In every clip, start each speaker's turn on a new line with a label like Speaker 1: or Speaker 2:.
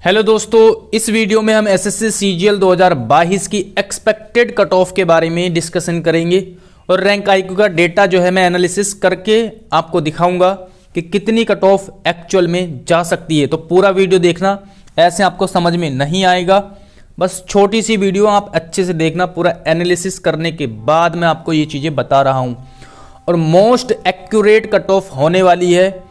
Speaker 1: Hello दोस्तों, इस video में हम एसएससी सीजीएल 2022 की एक्सपेक्टेड कट ऑफ के बारे में डिस्कशन करेंगे और रैंक आईक्यू का डेटा जो है मैं एनालिसिस करके आपको दिखाऊंगा कि कितनी कट ऑफ एक्चुअल में जा सकती है। तो पूरा वीडियो देखना, ऐसे आपको समझ में नहीं आएगा। बस छोटी सी वीडियो आप अच्छे से देखना, पूरा एनालिसिस करने के बाद मैं आपको ये चीज़ें बता रहा हूँ। और मोस्ट एक्यूरेट कट ऑफ होने वाली है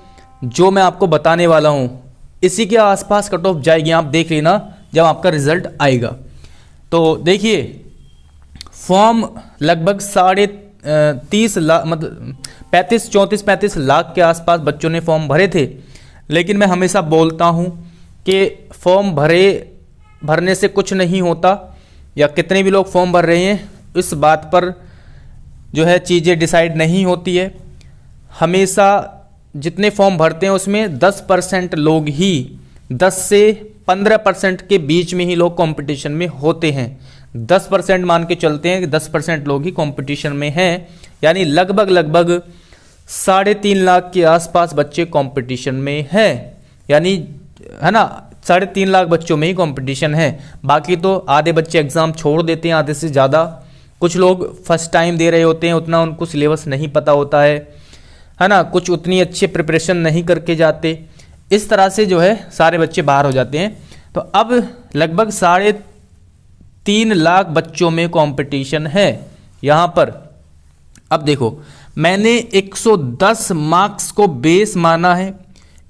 Speaker 1: जो मैं आपको बताने वाला हूँ, इसी के आसपास कट ऑफ जाएगी। आप देख लेना जब आपका रिजल्ट आएगा। तो देखिए, फॉर्म लगभग 30 लाख मतलब 35 लाख के आसपास बच्चों ने फॉर्म भरे थे। लेकिन मैं हमेशा बोलता हूँ कि फॉर्म भरने से कुछ नहीं होता, या कितने भी लोग फॉर्म भर रहे हैं इस बात पर जो है चीज़ें डिसाइड नहीं होती है। हमेशा जितने फॉर्म भरते हैं उसमें 10% लोग ही, 10 से 15% के बीच में ही लोग कंपटीशन में होते हैं। 10% मान के चलते हैं कि 10% लोग ही कंपटीशन में हैं, यानी लगभग 3.5 लाख के आसपास बच्चे कंपटीशन में हैं, यानी है ना 3.5 लाख बच्चों में ही कंपटीशन है। बाकी तो आधे बच्चे एग्ज़ाम छोड़ देते हैं, आधे से ज़्यादा। कुछ लोग फर्स्ट टाइम दे रहे होते हैं, उतना उनको सिलेबस नहीं पता होता है ना, कुछ उतनी अच्छी प्रिपरेशन नहीं करके जाते। इस तरह से जो है सारे बच्चे बाहर हो जाते हैं। तो अब लगभग 3.5 लाख बच्चों में कंपटीशन है यहाँ पर। अब देखो, मैंने 110 मार्क्स को बेस माना है।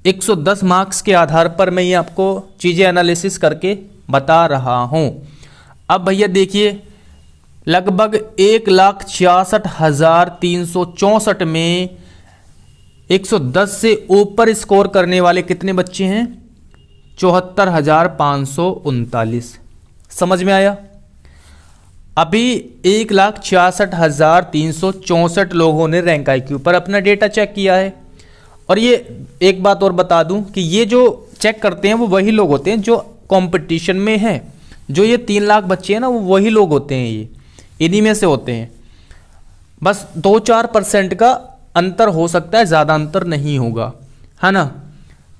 Speaker 1: 110 मार्क्स के आधार पर मैं ये आपको चीज़ें एनालिसिस करके बता रहा हूँ। अब भैया देखिए, लगभग 1,66,364 में 110 से ऊपर स्कोर करने वाले कितने बच्चे हैं? 74,539। समझ में आया? अभी 1,66,364 लोगों ने रैंक आईक्यू पर अपना डेटा चेक किया है। और ये एक बात और बता दूं कि ये जो चेक करते हैं वो वही लोग होते हैं जो कंपटीशन में हैं। जो ये 3 लाख बच्चे हैं ना, वो वही लोग होते हैं, ये इन्हीं में से होते हैं। बस 2-4% का अंतर हो सकता है, ज़्यादा अंतर नहीं होगा, है ना।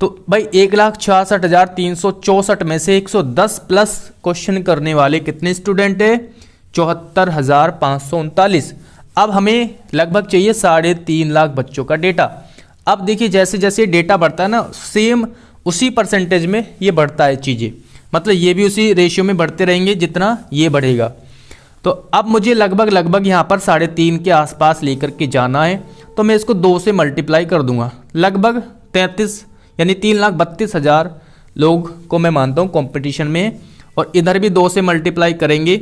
Speaker 1: तो भाई 1,66,364 में से 110 प्लस क्वेश्चन करने वाले कितने स्टूडेंट हैं? 74,539। अब हमें लगभग चाहिए 3.5 लाख बच्चों का डेटा। अब देखिए, जैसे जैसे डेटा बढ़ता है ना, सेम उसी परसेंटेज में ये बढ़ता है चीज़ें, मतलब ये भी उसी रेशियो में बढ़ते रहेंगे जितना ये बढ़ेगा। तो अब मुझे लगभग यहाँ पर 3.5 के आसपास लेकर के जाना है। तो मैं इसको 2 से मल्टीप्लाई कर दूंगा। लगभग 33 यानी 3,32,000 लोग को मैं मानता हूँ कंपटीशन में, और इधर भी 2 से मल्टीप्लाई करेंगे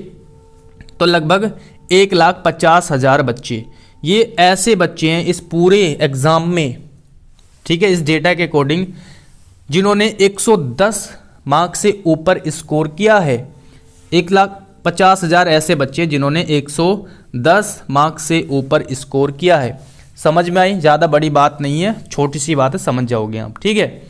Speaker 1: तो लगभग 1,50,000 बच्चे। ये ऐसे बच्चे हैं इस पूरे एग्ज़ाम में, ठीक है, इस डेटा के अकॉर्डिंग, जिन्होंने 110 मार्क्स से ऊपर स्कोर किया है। 1,50,000 ऐसे बच्चे जिन्होंने 110 मार्क्स से ऊपर स्कोर किया है। समझ में आई? ज़्यादा बड़ी बात नहीं है, छोटी सी बात है, समझ जाओगे आप, ठीक है।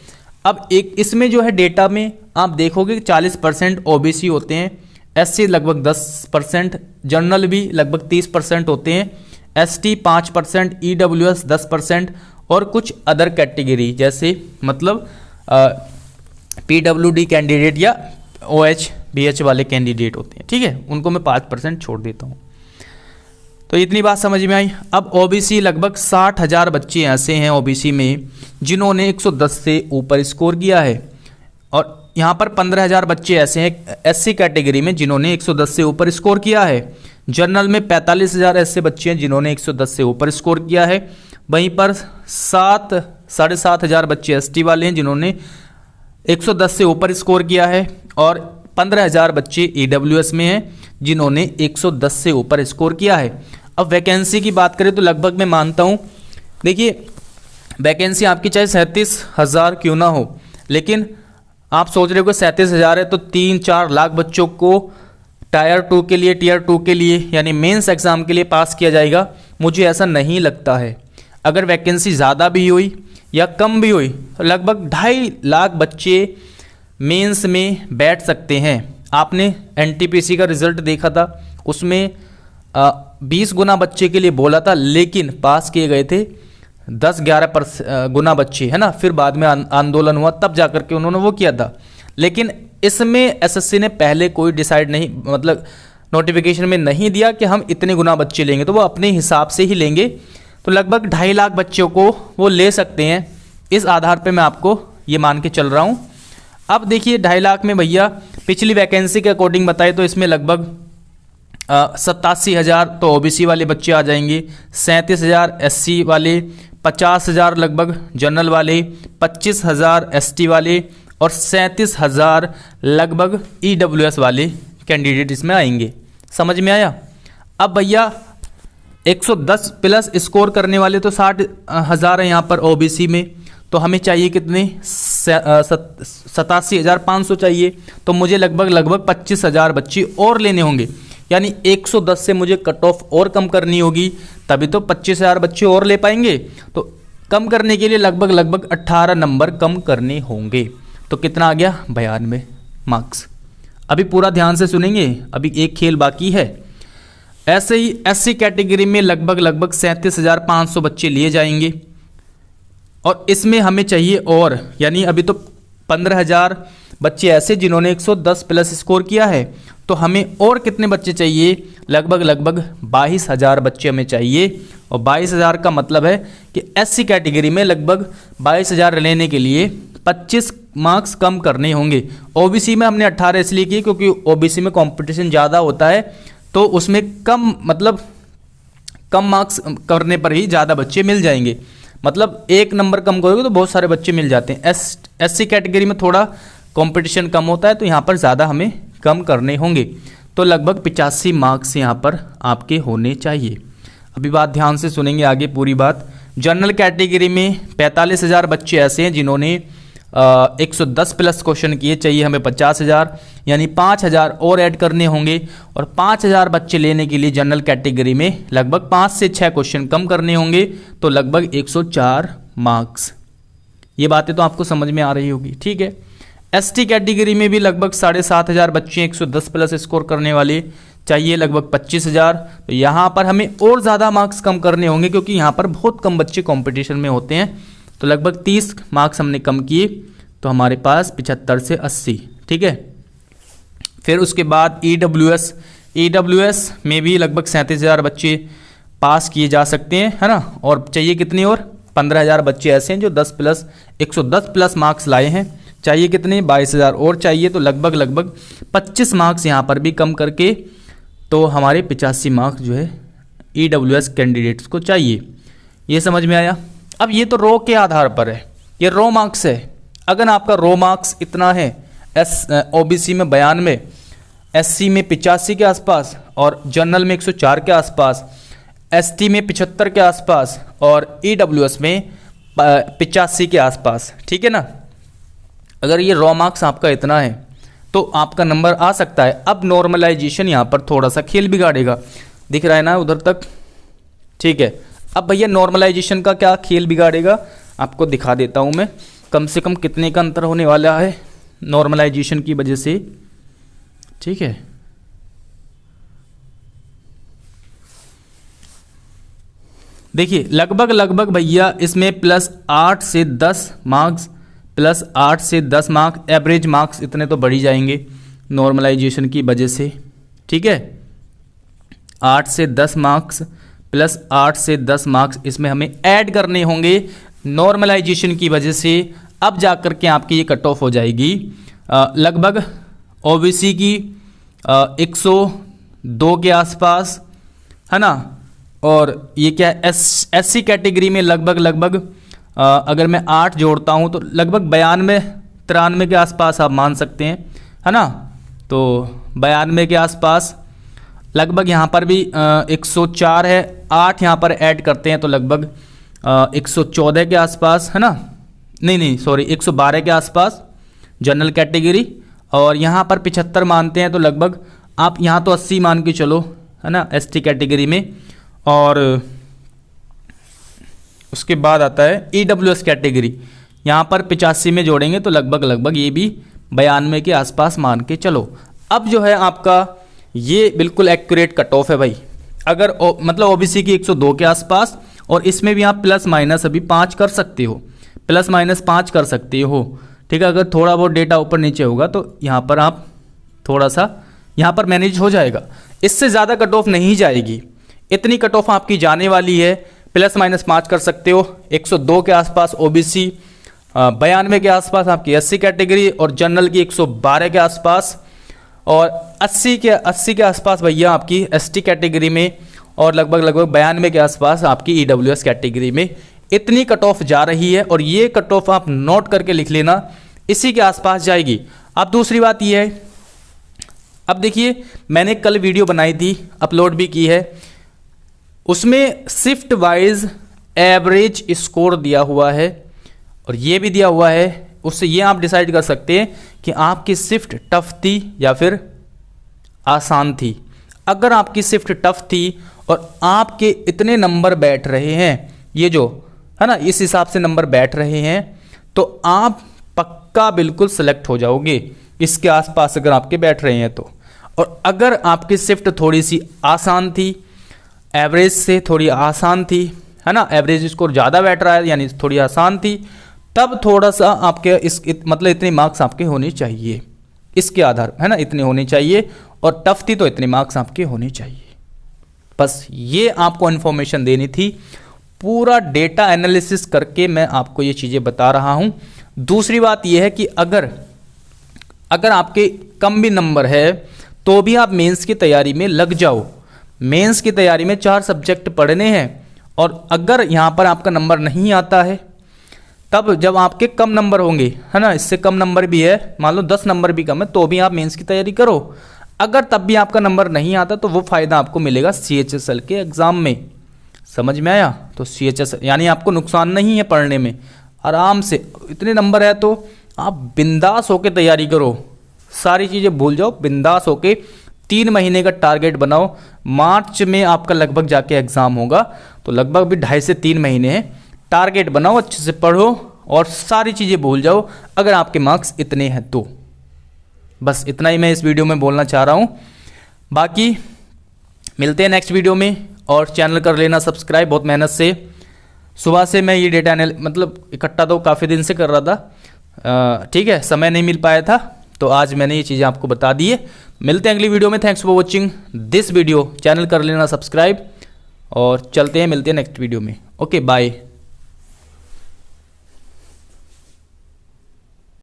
Speaker 1: अब एक इसमें जो है डेटा में आप देखोगे कि 40% ओबीसी होते हैं, एससी लगभग 10%, जनरल भी लगभग 30% होते हैं, एसटी 5%, ईडब्ल्यूएस 10% और कुछ अदर कैटेगरी जैसे मतलब पीडब्ल्यूडी कैंडिडेट या ओएच बीएच वाले कैंडिडेट होते हैं, ठीक है, उनको मैं 5% छोड़ देता हूँ। तो इतनी बात समझ में आई। अब ओबीसी लगभग 60,000 बच्चे ऐसे हैं ओबीसी में जिन्होंने 110 से ऊपर स्कोर किया है, और यहाँ पर 15,000 बच्चे ऐसे हैं एससी कैटेगरी में जिन्होंने 110 से ऊपर स्कोर किया है। जनरल में 45,000 ऐसे बच्चे हैं जिन्होंने 110 से ऊपर स्कोर किया है। वहीं पर 7,500 बच्चे एसटी वाले हैं जिन्होंने 110 से ऊपर स्कोर किया है, और 15,000 बच्चे ईडब्ल्यूएस में हैं जिन्होंने 110 से ऊपर स्कोर किया है। अब वैकेंसी की बात करें तो लगभग मैं मानता हूँ, देखिए वैकेंसी आपकी चाहे 37,000 क्यों ना हो, लेकिन आप सोच रहे हो कि 37,000 है तो 3-4 लाख बच्चों को टीयर 2 के लिए यानी मेंस एग्ज़ाम के लिए पास किया जाएगा। मुझे ऐसा नहीं लगता है। अगर वैकेंसी ज़्यादा भी हुई या कम भी हुई, लगभग 2.5 लाख बच्चे मेंस में बैठ सकते हैं। आपने एनटीपीसी का रिजल्ट देखा था, उसमें 20 गुना बच्चे के लिए बोला था, लेकिन पास किए गए थे 10-11 गुना बच्चे, है ना। फिर बाद में आंदोलन हुआ, तब जाकर के उन्होंने वो किया था। लेकिन इसमें एसएससी ने पहले कोई डिसाइड नहीं, मतलब नोटिफिकेशन में नहीं दिया कि हम इतने गुना बच्चे लेंगे, तो वो अपने हिसाब से ही लेंगे। तो लगभग 2.5 लाख बच्चों को वो ले सकते हैं। इस आधार पे मैं आपको ये मान के चल रहा हूँ। अब देखिए 2.5 लाख में भैया पिछली वैकेंसी के अकॉर्डिंग बताए तो इसमें लगभग 87,000 तो ओबीसी वाले बच्चे आ जाएंगे, 37,000 एससी वाले, 50,000 लगभग जनरल वाले, 25,000 एसटी वाले और 37,000 लगभग ईडब्ल्यूएस वाले कैंडिडेट इसमें आएंगे। समझ में आया? अब भैया 110 प्लस स्कोर करने वाले तो 60,000 है यहाँ पर ओबीसी में, तो हमें चाहिए कितने? 87,500 चाहिए। तो मुझे लगभग 25,000 बच्चे और लेने होंगे, यानी 110 से मुझे कट ऑफ और कम करनी होगी, तभी तो 25,000 बच्चे और ले पाएंगे। तो कम करने के लिए लगभग 18 नंबर कम करने होंगे। तो कितना आ गया? 92 मार्क्स। अभी पूरा ध्यान से सुनेंगे, अभी एक खेल बाकी है। ऐसे ही एससी कैटेगरी में लगभग 37,500 बच्चे लिए जाएंगे और इसमें हमें चाहिए और, यानी अभी तो 15,000 बच्चे ऐसे जिन्होंने 110 प्लस स्कोर किया है, तो हमें और कितने बच्चे चाहिए? लगभग 22,000 बच्चे हमें चाहिए। और 22,000 का मतलब है कि एससी कैटेगरी में लगभग 22,000 लेने के लिए 25 मार्क्स कम करने होंगे। ओबीसी में हमने 18 इसलिए किए क्योंकि ओबीसी में कंपटीशन ज़्यादा होता है, तो उसमें कम मार्क्स करने पर ही ज़्यादा बच्चे मिल जाएंगे। मतलब 1 नंबर कम करोगे तो बहुत सारे बच्चे मिल जाते हैं। एससी कैटेगरी में थोड़ा कंपटीशन कम होता है, तो यहाँ पर ज़्यादा हमें कम करने होंगे। तो लगभग 85 मार्क्स यहाँ पर आपके होने चाहिए। अभी बात ध्यान से सुनेंगे आगे पूरी बात। जनरल कैटेगरी में 45,000 बच्चे ऐसे हैं जिन्होंने 110 प्लस क्वेश्चन किए, चाहिए हमें 50,000, यानी 5,000 और ऐड करने होंगे। और 5,000 बच्चे लेने के लिए जनरल कैटेगरी में लगभग 5 से 6 क्वेश्चन कम करने होंगे, तो लगभग 104 मार्क्स। ये बातें तो आपको समझ में आ रही होगी, ठीक है। एसटी कैटेगरी में भी लगभग 7,500 बच्चे 110 प्लस स्कोर करने वाले, चाहिए लगभग 25,000। तो यहाँ पर हमें और ज़्यादा मार्क्स कम करने होंगे क्योंकि यहाँ पर बहुत कम बच्चे कंपटीशन में होते हैं। तो लगभग 30 मार्क्स हमने कम किए, तो हमारे पास 75 से 80, ठीक है। फिर उसके बाद ईडब्ल्यूएस में भी लगभग 37,000 बच्चे पास किए जा सकते हैं, है ना। और चाहिए कितने? और 15,000 बच्चे ऐसे हैं जो 110 प्लस मार्क्स लाए हैं, चाहिए कितने? 22,000 और चाहिए। तो लगभग 25 मार्क्स यहाँ पर भी कम करके तो हमारे 85 मार्क्स जो है ईडब्ल्यूएस कैंडिडेट्स को चाहिए। ये समझ में आया? अब ये तो रो के आधार पर है, ये रो मार्क्स है। अगर आपका रो मार्क्स इतना है, ओबीसी में 92, एससी में 85 के आसपास और जनरल में 104 के आसपास, एसटी में 75 के आसपास और ईडब्ल्यूएस में 85 के आसपास, ठीक है ना। अगर ये रॉ मार्क्स आपका इतना है तो आपका नंबर आ सकता है। अब नॉर्मलाइजेशन यहाँ पर थोड़ा सा खेल बिगाड़ेगा, दिख रहा है ना उधर तक, ठीक है। अब भैया नॉर्मलाइजेशन का क्या खेल बिगाड़ेगा आपको दिखा देता हूँ मैं, कम से कम कितने का अंतर होने वाला है नॉर्मलाइजेशन की वजह से, ठीक है। देखिए लगभग भैया इसमें +8 से 10 मार्क्स, +8 से 10 मार्क्स, एवरेज मार्क्स इतने तो बढ़ ही जाएंगे नॉर्मलाइजेशन की वजह से, ठीक है। 8 से 10 मार्क्स +8 से 10 मार्क्स इसमें हमें ऐड करने होंगे नॉर्मलाइजेशन की वजह से। अब जाकर के आपकी ये कट ऑफ हो जाएगी लगभग ओबीसी की 102 के आसपास, है ना। और ये क्या है, एससी कैटेगरी में लगभग अगर मैं 8 जोड़ता हूँ तो लगभग 92-93 के आसपास आप मान सकते हैं, है ना। तो 92 के आसपास, लगभग यहाँ पर भी 104 है, 8 यहाँ पर ऐड करते हैं तो लगभग 114 के आसपास, है ना। नहीं सॉरी 112 के आसपास जनरल कैटेगरी, और यहाँ पर 75 मानते हैं तो लगभग आप यहाँ तो 80 मान के चलो, है ना, एसटी कैटेगरी में। और उसके बाद आता है ईडब्ल्यूएस कैटेगरी, यहाँ पर 85 में जोड़ेंगे तो लगभग ये भी 92 के आसपास मान के चलो। अब जो है आपका ये बिल्कुल एक्यूरेट कट ऑफ है भाई। अगर मतलब ओबीसी की 102 के आसपास, और इसमें भी आप ± अभी 5 कर सकते हो, ±5 कर सकते हो, ठीक है, अगर थोड़ा बहुत डेटा ऊपर नीचे होगा तो यहाँ पर आप थोड़ा सा यहाँ पर मैनेज हो जाएगा, इससे ज़्यादा कट ऑफ नहीं जाएगी। इतनी कट ऑफ आपकी जाने वाली है, ±5 कर सकते हो। 102 के आसपास ओबीसी, 92 के आसपास आपकी एससी कैटेगरी और जनरल की 112 के आसपास, और 80 के आसपास भैया आपकी एसटी कैटेगरी में, और लगभग 92 के आसपास आपकी ईडब्ल्यूएस कैटेगरी में। इतनी कट ऑफ जा रही है और ये कट ऑफ आप नोट करके लिख लेना, इसी के आसपास जाएगी। अब दूसरी बात ये है, अब देखिए मैंने कल वीडियो बनाई थी, अपलोड भी की है, उसमें शिफ्ट वाइज एवरेज स्कोर दिया हुआ है और ये भी दिया हुआ है। उससे ये आप डिसाइड कर सकते हैं कि आपकी शिफ्ट टफ थी या फिर आसान थी। अगर आपकी शिफ्ट टफ थी और आपके इतने नंबर बैठ रहे हैं, ये जो है ना, इस हिसाब से नंबर बैठ रहे हैं, तो आप पक्का बिल्कुल सेलेक्ट हो जाओगे इसके आसपास अगर आपके बैठ रहे हैं तो। और अगर आपकी शिफ्ट थोड़ी सी आसान थी, एवरेज से थोड़ी आसान थी, है ना, एवरेज स्कोर ज़्यादा बैठ रहा है यानी थोड़ी आसान थी, तब थोड़ा सा आपके मतलब इतने मार्क्स आपके होने चाहिए इसके आधार, है ना, इतने होने चाहिए। और टफ थी तो इतने मार्क्स आपके होने चाहिए। बस ये आपको इन्फॉर्मेशन देनी थी, पूरा डेटा एनालिसिस करके मैं आपको ये चीज़ें बता रहा हूँ। दूसरी बात यह है कि अगर आपके कम भी नंबर है तो भी आप मेंस की तैयारी में लग जाओ। मेंस की तैयारी में 4 सब्जेक्ट पढ़ने हैं, और अगर यहाँ पर आपका नंबर नहीं आता है, तब जब आपके कम नंबर होंगे, है ना, इससे कम नंबर भी है, मान लो 10 नंबर भी कम है, तो भी आप मेंस की तैयारी करो। अगर तब भी आपका नंबर नहीं आता तो वो फ़ायदा आपको मिलेगा CHSL के एग्ज़ाम में। समझ में आया? तो CHSL यानी आपको नुकसान नहीं है पढ़ने में, आराम से इतने नंबर है तो आप बिंदास होके तैयारी करो, सारी चीज़ें भूल जाओ, बिंदास होके 3 महीने का टारगेट बनाओ। मार्च में आपका लगभग जाके एग्ज़ाम होगा, तो लगभग भी 2.5 से 3 महीने हैं। टारगेट बनाओ, अच्छे से पढ़ो और सारी चीज़ें भूल जाओ अगर आपके मार्क्स इतने हैं तो। बस इतना ही मैं इस वीडियो में बोलना चाह रहा हूँ। बाकी मिलते हैं नेक्स्ट वीडियो में, और चैनल कर लेना सब्सक्राइब। बहुत मेहनत से सुबह से मैं ये डेटा मतलब इकट्ठा तो काफ़ी दिन से कर रहा था, ठीक है, समय नहीं मिल पाया था, तो आज मैंने ये चीज़ें आपको बता दी है। मिलते हैं अगली वीडियो में। Thanks for watching this video. Channel कर लेना सब्सक्राइब और चलते हैं, मिलते हैं नेक्स्ट वीडियो में। Okay, bye.